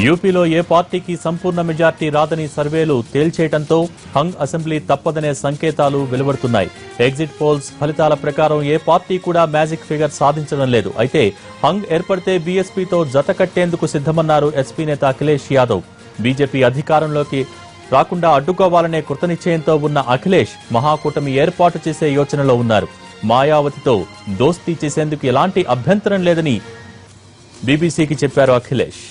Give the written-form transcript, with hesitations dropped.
యూపీలో ఏ పార్టీకి సంపూర్ణ మెజార్టీ రాదని సర్వేలు తేల్చేయడంతో హంగ్ అసెంబ్లీ తప్పదనే సంకేతాలు వెలువడుతున్నాయి. ఎగ్జిట్ పోల్స్ ఫలితాల ప్రకారం ఏ పార్టీ కూడా మ్యాజిక్ ఫిగర్ సాధించడం లేదు. అయితే హంగ్ ఏర్పడితే బీఎస్పీతో జత కట్టేందుకు సిద్ధమన్నారు ఎస్పీ నేత అఖిలేష్ యాదవ్. బీజేపీ అధికారంలోకి రాకుండా అడ్డుకోవాలనే కృతనిశ్చయంతో ఉన్న అఖిలేష్ మహాకూటమి ఏర్పాటు చేసే యోచనలో ఉన్నారు. మాయావతితో దోస్తీ చేసేందుకు ఎలాంటి అభ్యంతరం లేదని బీబీసీకి చెప్పారు అఖిలేష్.